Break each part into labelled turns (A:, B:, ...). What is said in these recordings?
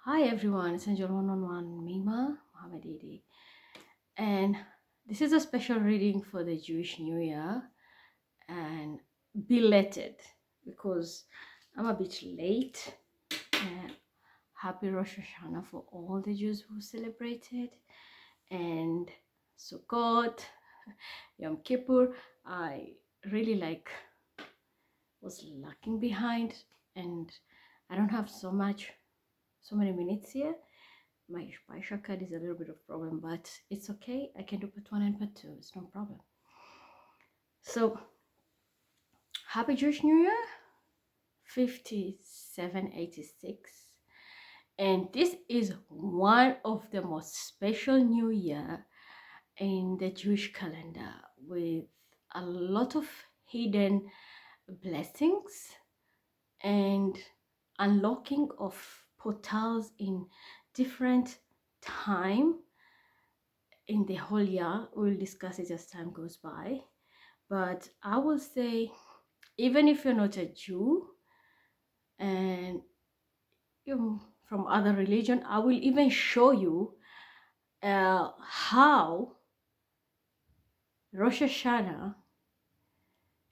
A: Hi everyone, it's Angel 111 Mima Mohammedidi, and this is a special reading for the Jewish New Year and belated because I'm a bit late. And happy Rosh Hashanah for all the Jews who celebrated, and Sukkot, Yom Kippur. I really was lacking behind, and I don't have so many minutes here. My shortcut is a little bit of problem, but it's okay. I can do part one and part two. It's no problem. So, happy Jewish New Year, 5786. And this is one of the most special New Year in the Jewish calendar with a lot of hidden blessings and unlocking of portals in different time in the whole year. We'll discuss it as time goes by, but I will say, even if you're not a Jew and you're from other religion, I will even show you how Rosh Hashanah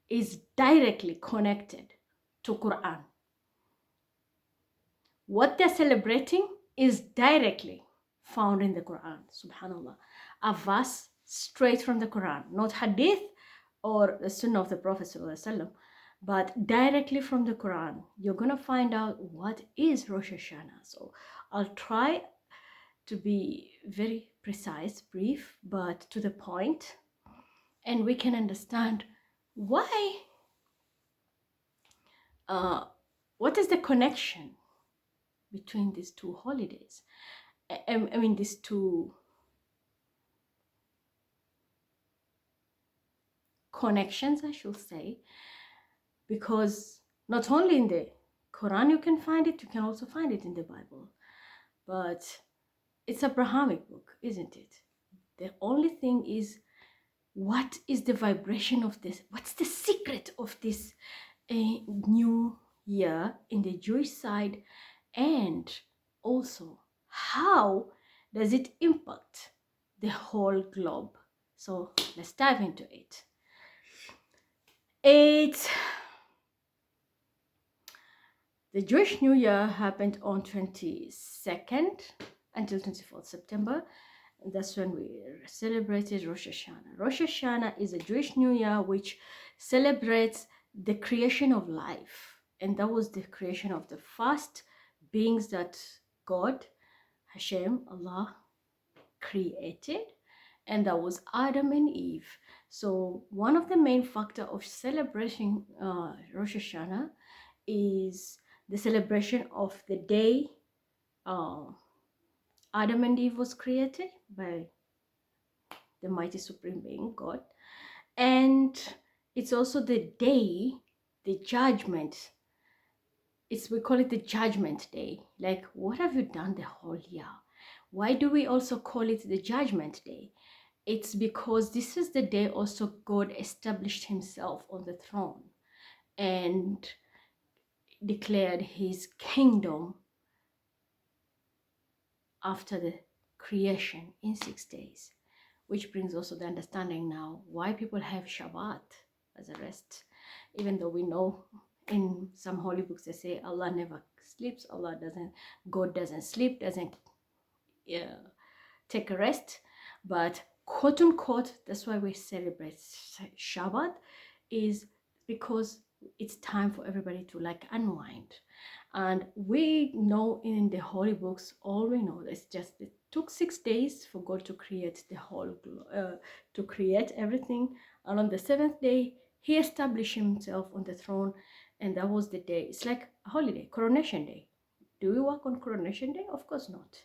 A: is directly connected to Quran. What they're celebrating is directly found in the Quran, subhanallah. A verse straight from the Quran, not hadith or the sunnah of the Prophet ﷺ, but directly from the Quran. You're gonna find out what is Rosh Hashanah. So I'll try to be very precise, brief, but to the point, and we can understand why, what is the connection between these two holidays. I mean, these two connections, I should say, because not only in the Quran you can find it, you can also find it in the Bible. But it's a Abrahamic book, isn't it? The only thing is, what is the vibration of this? What's the secret of this new year in the Jewish side? And also, how does it impact the whole globe? So let's dive into it. The Jewish New Year happened on 22nd until 24th September. And that's when we celebrated Rosh Hashanah. Rosh Hashanah is a Jewish New Year which celebrates the creation of life. And that was the creation of the first beings that God, Hashem, Allah, created. And that was Adam and Eve. So one of the main factors of celebrating Rosh Hashanah is the celebration of the day Adam and Eve was created by the mighty supreme being God. And it's also the day, the judgment. We call it the judgment day. Like, what have you done the whole year? Why do we also call it the judgment day? It's because this is the day also God established himself on the throne and declared his kingdom after the creation in 6 days, which brings also the understanding now why people have Shabbat as a rest, even though we know in some holy books they say Allah never sleeps, God doesn't sleep, doesn't take a rest, but quote unquote, that's why we celebrate Shabbat, is because it's time for everybody to unwind. And we know in the holy books, all we know is just it took 6 days for God to create the whole to create everything, and on the 7th day he established himself on the throne, and that was the day. It's like a holiday, coronation day. Do we work on coronation day? Of course not.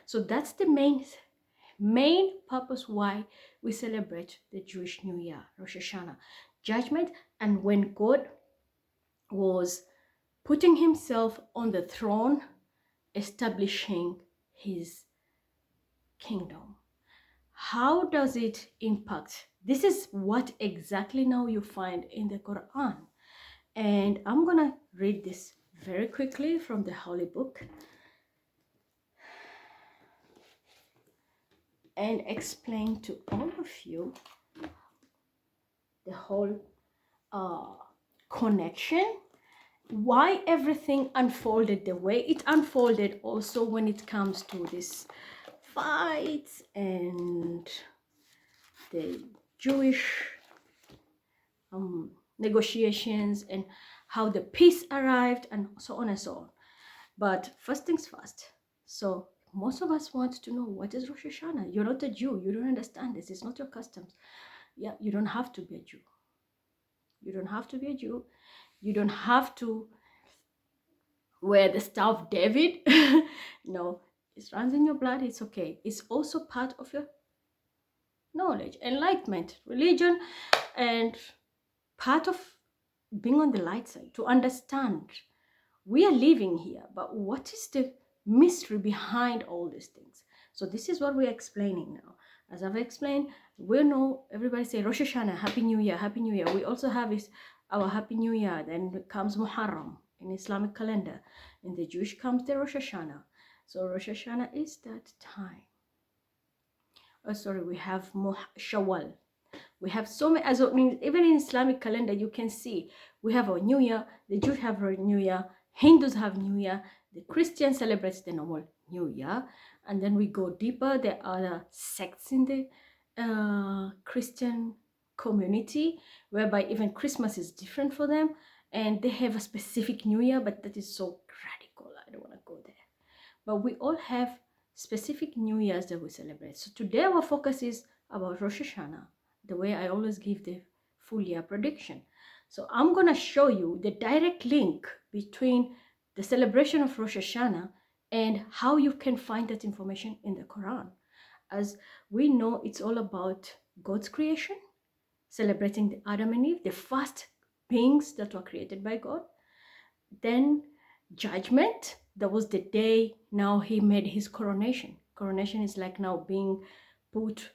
A: So that's the main purpose why we celebrate the Jewish New Year, Rosh Hashanah, judgment. And when God was putting himself on the throne, establishing his kingdom. How does it impact? This is what exactly now you find in the Quran. And I'm gonna read this very quickly from the Holy Book. and explain to all of you the whole connection, why everything unfolded the way it unfolded, also when it comes to this fights and the Jewish negotiations and how the peace arrived and so on and so on. But first things first. So most of us want to know, what is Rosh Hashanah? You're not a Jew. You don't understand this. It's not your customs. Yeah, you don't have to be a Jew. You don't have to be a Jew. You don't have to wear the Star of David. No, it runs in your blood. It's okay. It's also part of your knowledge, enlightenment, religion, and part of being on the light side, to understand we are living here, but what is the mystery behind all these things? So this is what we're explaining now. As I've explained, we know everybody say Rosh Hashanah, Happy New Year, Happy New Year. We also have our Happy New Year. Then comes Muharram in Islamic calendar. In the Jewish comes the Rosh Hashanah. So Rosh Hashanah is that time. Oh, sorry, we have Shawwal. We have so many, as even in Islamic calendar, you can see we have our New Year, the Jews have our New Year, Hindus have New Year, the Christian celebrates the normal New Year, and then we go deeper. There are other sects in the Christian community, whereby even Christmas is different for them, and they have a specific New Year, but that is so radical. I don't want to go there. But we all have specific New Years that we celebrate. So today our focus is about Rosh Hashanah, the way I always give the full year prediction. So I'm going to show you the direct link between the celebration of Rosh Hashanah and how you can find that information in the Quran. As we know, it's all about God's creation, celebrating the Adam and Eve, the first beings that were created by God. Then judgment, that was the day now he made his coronation. Coronation is like now being put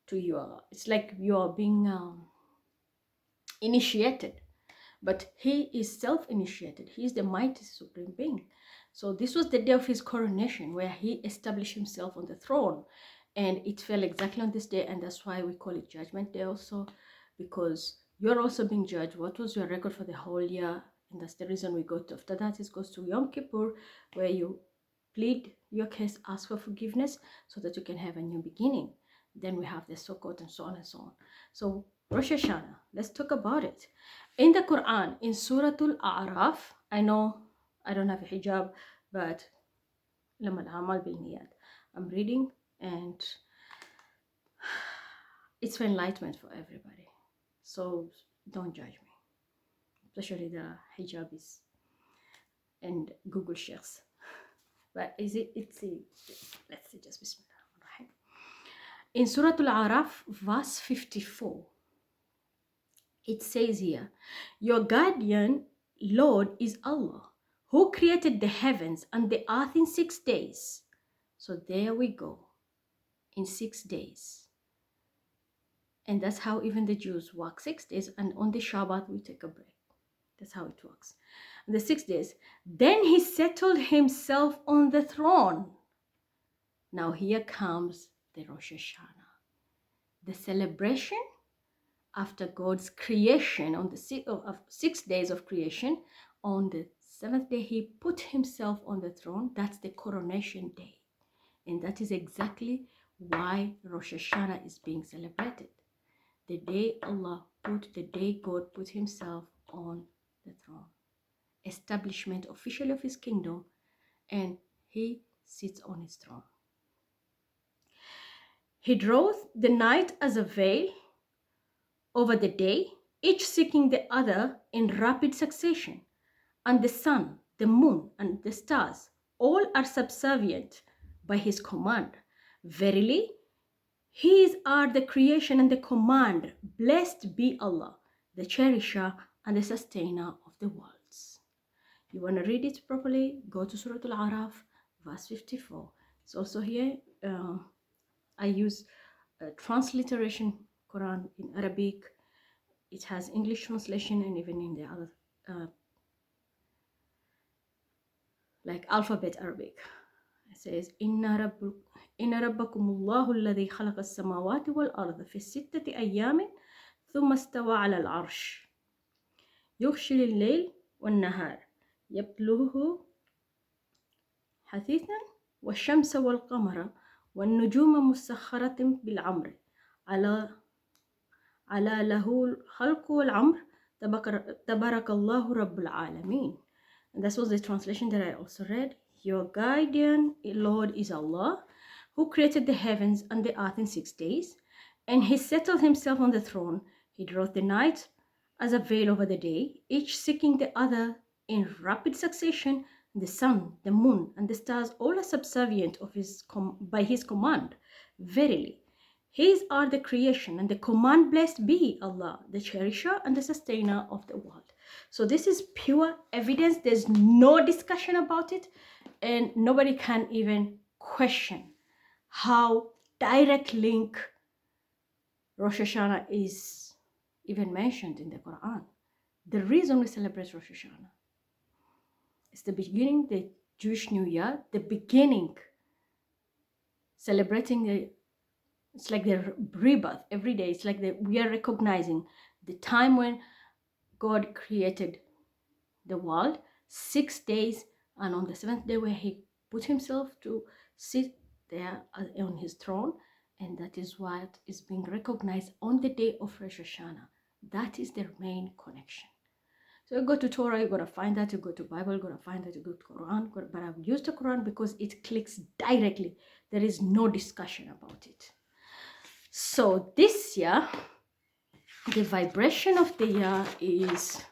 A: to your, it's like you are being initiated, but he is self-initiated. He is the mighty supreme being. So this was the day of his coronation, where he established himself on the throne, and it fell exactly on this day, and that's why we call it Judgment Day also, because you're also being judged. What was your record for the whole year? And that's the reason we go to, after that it goes to Yom Kippur, where you plead your case, ask for forgiveness so that you can have a new beginning. Then we have the Sukkot and so on and so on. So Rosh Hashanah, let's talk about it. In the Quran, in Surah Al-A'raf, I know I don't have a hijab, but I'm reading, and it's for enlightenment for everybody. So don't judge me, especially the hijabis and Google shares. But let's see, just Bismillah. In Surah Al-A'raf, verse 54, it says here, your guardian Lord is Allah, who created the heavens and the earth in 6 days. So there we go, in 6 days. And that's how even the Jews work 6 days, and on the Shabbat we take a break. That's how it works. And the 6 days. Then he settled himself on the throne. Now here comes the Rosh Hashanah, the celebration after God's creation on the 6 days of creation. On the 7th day, he put himself on the throne. That's the coronation day. And that is exactly why Rosh Hashanah is being celebrated. The day God put himself on the throne. Establishment officially of his kingdom, and he sits on his throne. He draws the night as a veil over the day, each seeking the other in rapid succession, and the sun, the moon, and the stars, all are subservient by his command. Verily, his are the creation and the command. Blessed be Allah, the cherisher and the sustainer of the worlds. You want to read it properly? Go to Surah Al-A'raf, verse 54. It's also here. I use transliteration Quran in Arabic. It has English translation, and even in the other like alphabet Arabic. It says, إن ربكم الله الذي خلق السماوات والأرض في 6 أيام ثم استوى على العرش يغشي الليل والنهار يطلبه حثيثا والشمس والقمر والنجوم مسخرة بالأمر على له الخلق والأمر تبارك الله رب العالمين. And this was the translation that I also read. Your guardian Lord is Allah, who created the heavens and the earth in 6 days, and he settled himself on the throne. He wrote the night as a veil over the day, each seeking the other in rapid succession. The sun, the moon, and the stars all are subservient of by his command. Verily, his are the creation and the command. Blessed be Allah, the cherisher and the sustainer of the world. So this is pure evidence. There's no discussion about it, and nobody can even question how direct link Rosh Hashanah is even mentioned in the Quran. The reason we celebrate Rosh Hashanah is the beginning, the Jewish New Year, the beginning, celebrating it's like the rebirth every day. It's like we are recognizing the time when God created the world, 6 days, and on the 7th day where he put himself to sit there on his throne, and that is what is being recognized on the day of Rosh Hashanah. That is their main connection. So you go to Torah, you're going to find that. You go to Bible, you're going to find that. You go to Quran, but I've used the Quran because it clicks directly. There is no discussion about it. So this year, the vibration of the year is,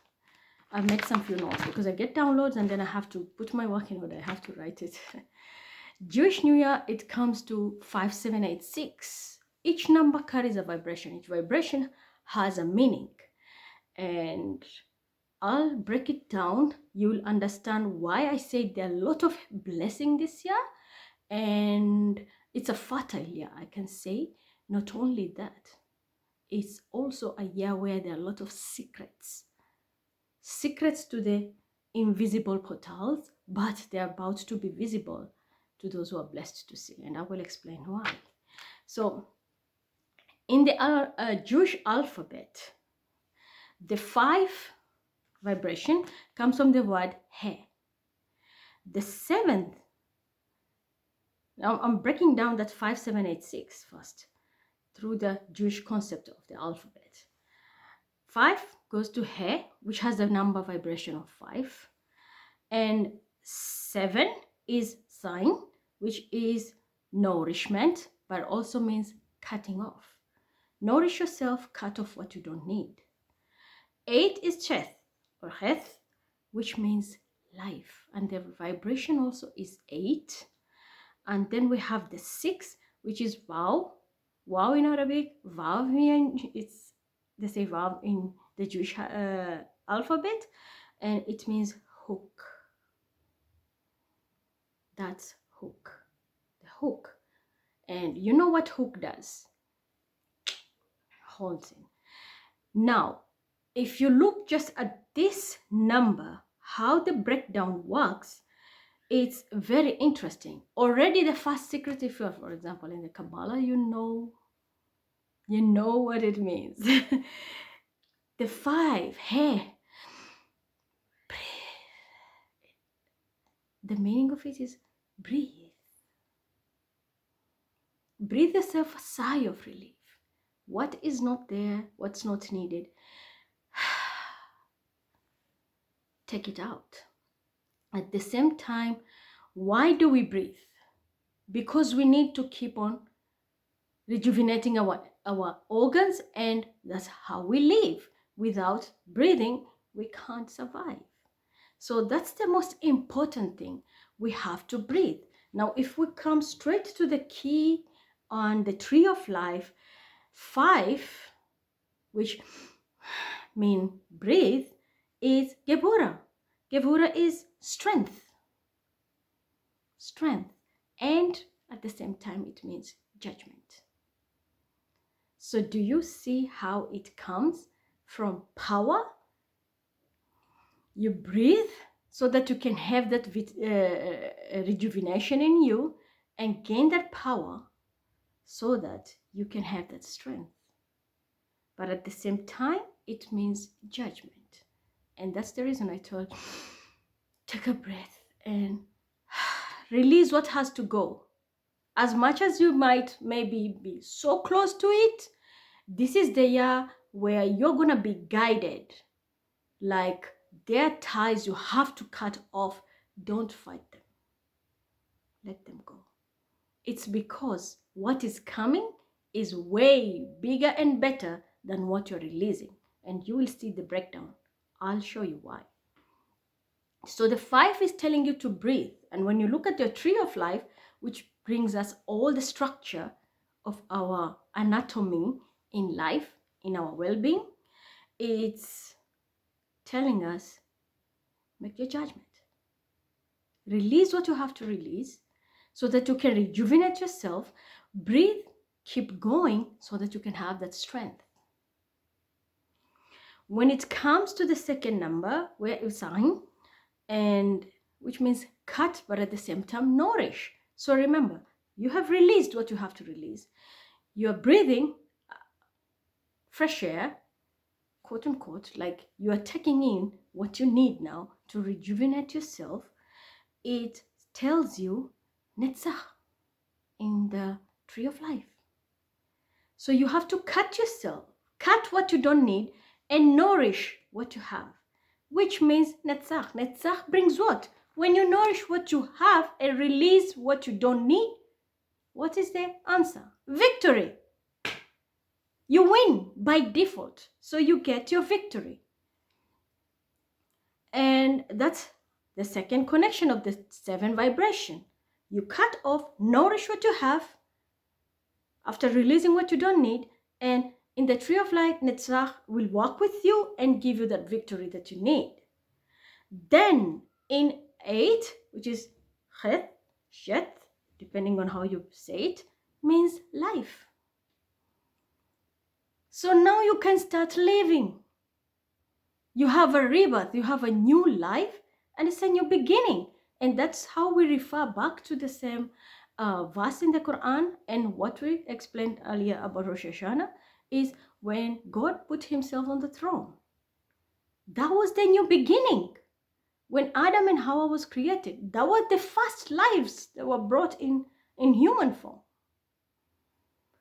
A: I've made some few notes because I get downloads and then I have to put my work in order. I have to write it. Jewish New Year, it comes to 5786. Each number carries a vibration. Each vibration has a meaning. And I'll break it down. You'll understand why I say there are a lot of blessing this year. And it's a fertile year, I can say. Not only that, it's also a year where there are a lot of secrets to the invisible portals, but they're about to be visible to those who are blessed to see, and I will explain why. So in the Jewish alphabet, the 5 vibration comes from the word he. The 7th, now I'm breaking down that 5786 first through the Jewish concept of the alphabet. 5 goes to he, which has the number vibration of 5. And 7 is sign, which is nourishment, but also means cutting off. Nourish yourself, cut off what you don't need. 8 is cheth or heth, which means life. And the vibration also is 8. And then we have the 6, which is wow. Wow in Arabic, vav here, they say vav in the Jewish alphabet, and it means hook. That's hook, the hook. And you know what hook does? Holds in. Now, if you look just at this number, how the breakdown works, it's very interesting. Already the first secret, if you're, for example, in the Kabbalah, you know what it means. The 5, hey, the meaning of it is breathe. Breathe yourself a sigh of relief. What is not there, what's not needed, take it out. At the same time, why do we breathe? Because we need to keep on rejuvenating our organs, and that's how we live. Without breathing, we can't survive. So that's the most important thing. We have to breathe. Now, if we come straight to the key on the tree of life, 5, which mean breathe, is Gebura. Gebura is strength. Strength. And at the same time, it means judgment. So do you see how it comes from power? You breathe, so that you can have that rejuvenation in you and gain that power so that you can have that strength. But at the same time, it means judgment. And that's the reason I told, take a breath and release what has to go. As much as you might maybe be so close to it, this is the year where you're going to be guided. Like, there are ties you have to cut off. Don't fight them. Let them go. It's because what is coming is way bigger and better than what you're releasing. And you will see the breakdown. I'll show you why. So the 5 is telling you to breathe. And when you look at your tree of life, which brings us all the structure of our anatomy in life, in our well-being, it's telling us, make your judgment. Release what you have to release so that you can rejuvenate yourself. Breathe, keep going so that you can have that strength. When it comes to the second number, where you sign, and which means cut, but at the same time nourish. So remember, you have released what you have to release. You're breathing fresh air, quote unquote, like you are taking in what you need now to rejuvenate yourself. It tells you netzach in the tree of life. So you have to cut yourself, cut what you don't need, and nourish what you have, which means netzach. Netzach brings what? When you nourish what you have and release what you don't need, what is the answer? Victory. You win by default, so you get your victory. And that's the second connection of the 7 vibration. You cut off, nourish what you have after releasing what you don't need, and in the tree of light, Netzach will walk with you and give you that victory that you need. Then in 8, which is Chet, Shet, depending on how you say it, means life. So now you can start living. You have a rebirth, you have a new life, and it's a new beginning. And that's how we refer back to the same verse in the Quran. And what we explained earlier about Rosh Hashanah is when God put himself on the throne. That was the new beginning. When Adam and Hawa was created, that was the first lives that were brought in human form.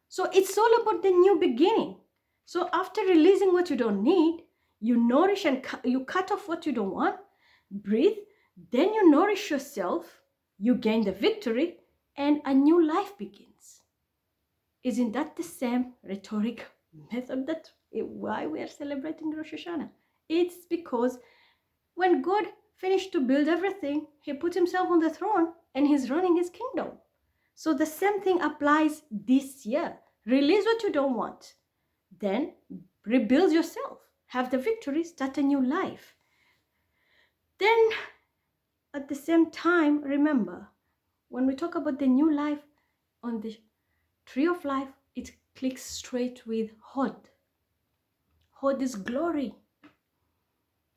A: So it's all about the new beginning. So after releasing what you don't need, you nourish and you cut off what you don't want, breathe, then you nourish yourself, you gain the victory, and a new life begins. Isn't that the same rhetoric method that why we are celebrating Rosh Hashanah? It's because when God finished to build everything, he put himself on the throne and he's running his kingdom. So the same thing applies this year. Release what you don't want. Then rebuild yourself. Have the victory, start a new life. Then at the same time, remember, when we talk about the new life on the tree of life, it clicks straight with Hod. Hod is glory.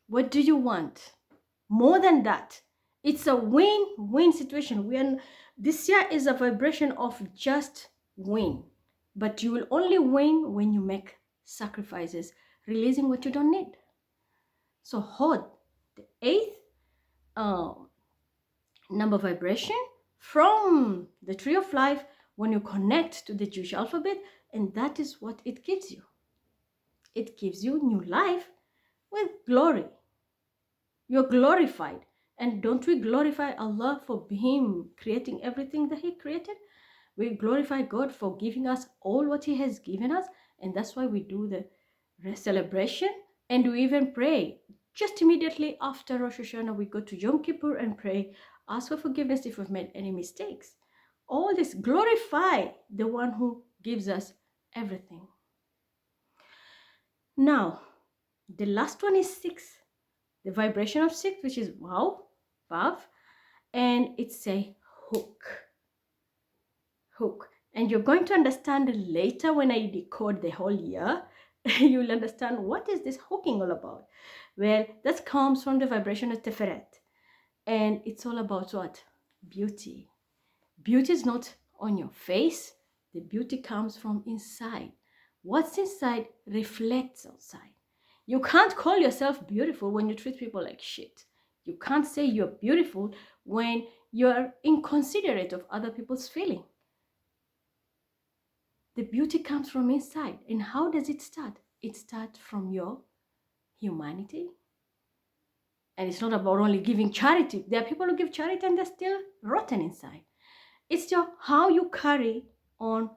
A: What do you want? More than that, it's a win-win situation. This year is a vibration of just win. But you will only win when you make sacrifices, releasing what you don't need. So Hod, the 8th number vibration from the tree of life, when you connect to the Jewish alphabet, and that is what it gives you. It gives you new life with glory. You're glorified. And don't we glorify Allah for Him creating everything that He created? We glorify God for giving us all what He has given us. And that's why we do the celebration. And we even pray. Just immediately after Rosh Hashanah, we go to Yom Kippur and pray. Ask for forgiveness if we've made any mistakes. All this, glorify the one who gives us everything. Now, the last one is 6. The vibration of 6, which is wow, Vav, and it's a hook. Hook. And you're going to understand later when I decode the whole year, you will understand what is this hooking all about. Well, that comes from the vibration of Teferet. And it's all about what? Beauty. Beauty is not on your face. The beauty comes from inside. What's inside reflects outside. You can't call yourself beautiful when you treat people like shit. You can't say you're beautiful when you're inconsiderate of other people's feeling. The beauty comes from inside. And how does it start? It starts from your humanity. And it's not about only giving charity. There are people who give charity and they're still rotten inside. It's your how you carry on,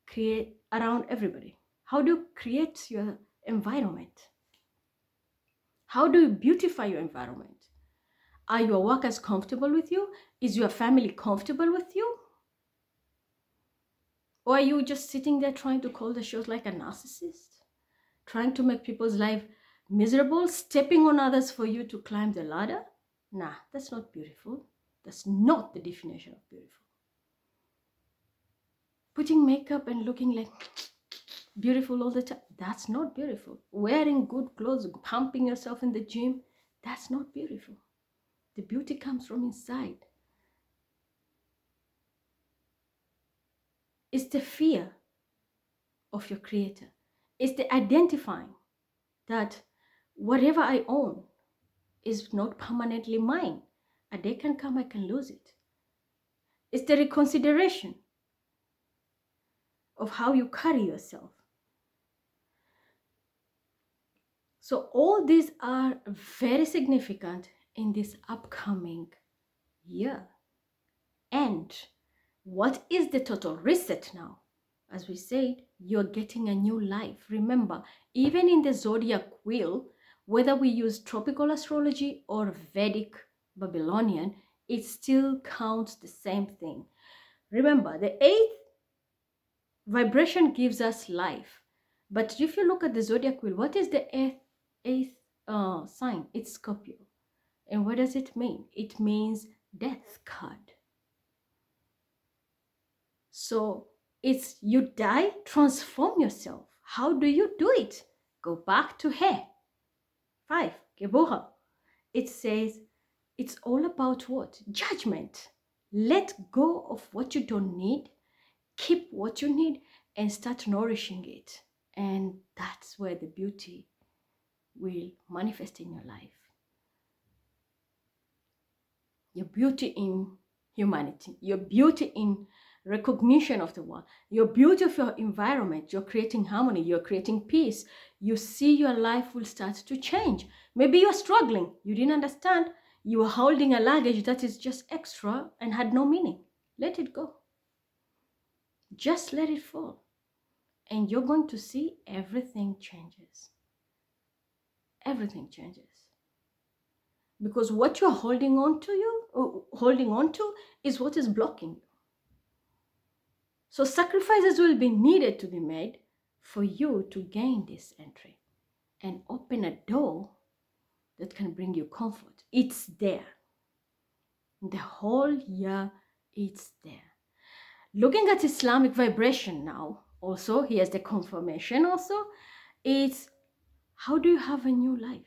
A: create around everybody. How do you create your environment? How do you beautify your environment? Are your workers comfortable with you? Is your family comfortable with you? Or are you just sitting there trying to call the shots like a narcissist? Trying to make people's life miserable, stepping on others for you to climb the ladder? Nah, that's not beautiful. That's not the definition of beautiful. Putting makeup and looking like beautiful all the time, that's not beautiful. Wearing good clothes, pumping yourself in the gym, that's not beautiful. The beauty comes from inside. It's the fear of your creator. It's the identifying that whatever I own is not permanently mine. A day can come, I can lose it. It's the reconsideration of how you carry yourself. So all these are very significant in this upcoming year. And what is the total reset now? As we said, you're getting a new life. Remember, even in the zodiac wheel, whether we use tropical astrology or Vedic Babylonian, it still counts the same thing. Remember, the eighth vibration gives us life. But if you look at the zodiac wheel, what is the eighth sign? It's Scorpio. And what does it mean? It means death card. So it's you die, transform yourself. How do you do it? Go back to He. 5, Geburah. It says it's all about what? Judgment. Let go of what you don't need, keep what you need, and start nourishing it. And that's where the beauty will manifest in your life. Your beauty in humanity, your beauty in recognition of the world, your beauty of your environment. You're creating harmony, you're creating peace. You see your life will start to change. Maybe you're struggling, you didn't understand, you were holding a luggage that is just extra and had no meaning. Let it go. Just let it fall. And you're going to see everything changes. Everything changes. Because what you're holding on to is what is blocking you. So sacrifices will be needed to be made for you to gain this entry and open a door that can bring you comfort. It's there. The whole year, it's there. Looking at Islamic vibration now, also, here's the confirmation also, it's how do you have a new life?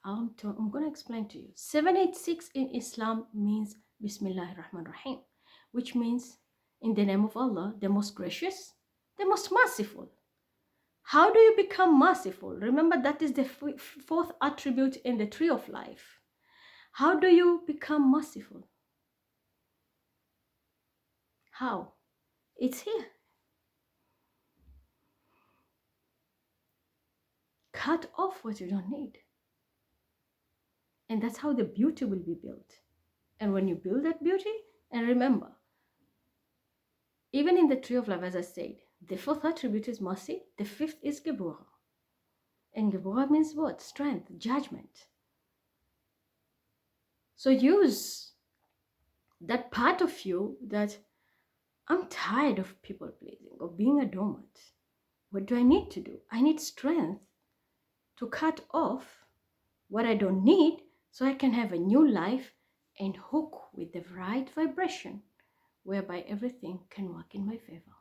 A: I'm going to explain to you. 786 in Islam means Bismillahir Rahmanir Rahim, which means in the name of Allah, the most gracious, the most merciful. How do you become merciful? Remember, that is the fourth attribute in the tree of life. How do you become merciful? How? It's here. Cut off what you don't need. And that's how the beauty will be built. And when you build that beauty, and remember, even in the tree of life, as I said, the fourth attribute is mercy, the fifth is Geburah. And Geburah means what? Strength, judgment. So use that part of you that I'm tired of people pleasing or being a doormat. What do I need to do? I need strength to cut off what I don't need so I can have a new life and hook with the right vibration whereby everything can work in my favor.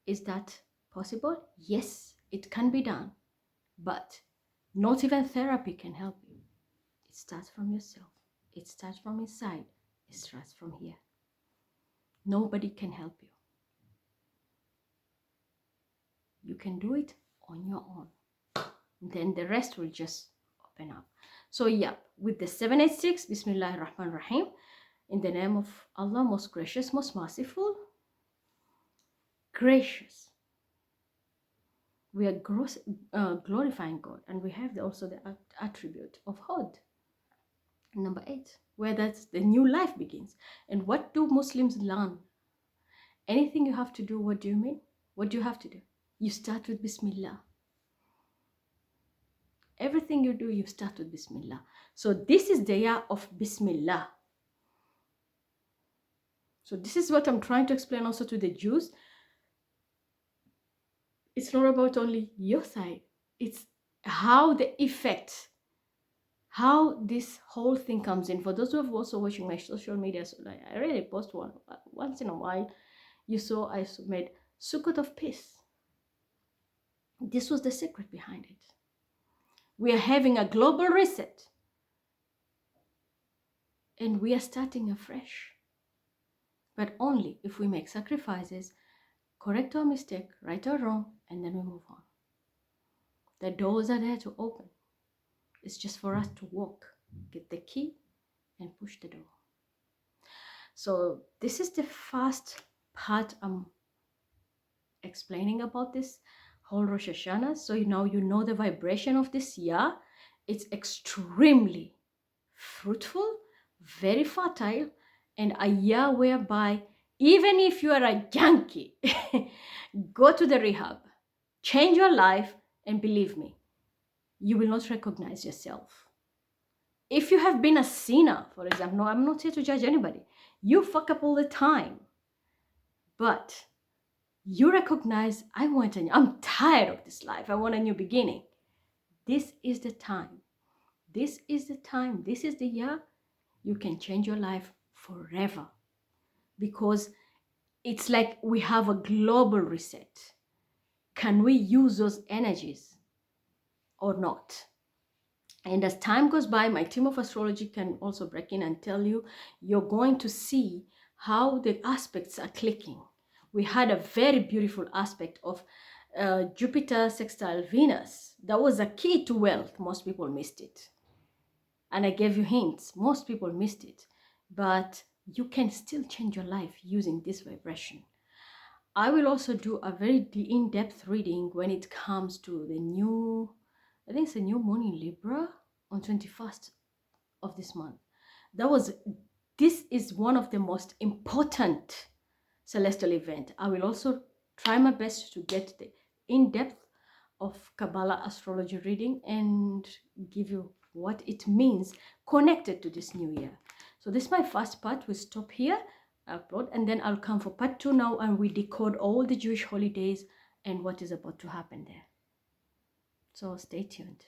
A: Is that possible? Yes, it can be done, but not even therapy can help you. It starts from yourself. It starts from inside. It starts from here. Nobody can help you. You can do it on your own. Then the rest will just open up. So yeah, with the 786, Bismillah ar-Rahman ar-Rahim, in the name of Allah, most gracious, most merciful, gracious. We are glorifying God, and we have also the attribute of Hod. Number 8, where that's the new life begins. And what do Muslims learn? Anything you have to do, what do you mean? What do you have to do? You start with Bismillah. Everything you do, you start with Bismillah. So this is the year of Bismillah. So this is what I'm trying to explain also to the Jews. It's not about only your side. It's how the effect, how this whole thing comes in. For those who have also watching my social media, so like I really post one once in a while. You saw I made Sukkot of Peace. This was the secret behind it. We are having a global reset. And we are starting afresh. But only if we make sacrifices, correct our mistake, right or wrong, and then we move on. The doors are there to open. It's just for us to walk, get the key, and push the door. So this is the first part I'm explaining about this whole Rosh Hashanah. So now you know the vibration of this year. It's extremely fruitful, very fertile, and a year whereby even if you are a junkie, go to the rehab, change your life, and believe me, you will not recognize yourself. If you have been a sinner, for example, no, I'm not here to judge anybody. You fuck up all the time. But you recognize, I'm tired of this life. I want a new beginning. This is the time. This is the time. This is the year you can change your life forever. Because it's like we have a global reset. Can we use those energies or not? And as time goes by, my team of astrology can also break in and tell you, you're going to see how the aspects are clicking. We had a very beautiful aspect of Jupiter sextile Venus. That was a key to wealth. Most people missed it. And I gave you hints. Most people missed it. But you can still change your life using this vibration. I will also do a very in-depth reading when it comes to the new, I think it's a new moon in Libra on 21st of this month. This is one of the most important celestial event. I will also try my best to get the in-depth of Kabbalah astrology reading and give you what it means connected to this new year. So this is my first part. We'll stop here, upload, and then I'll come for part 2 now, and we decode all the Jewish holidays and what is about to happen there. So stay tuned.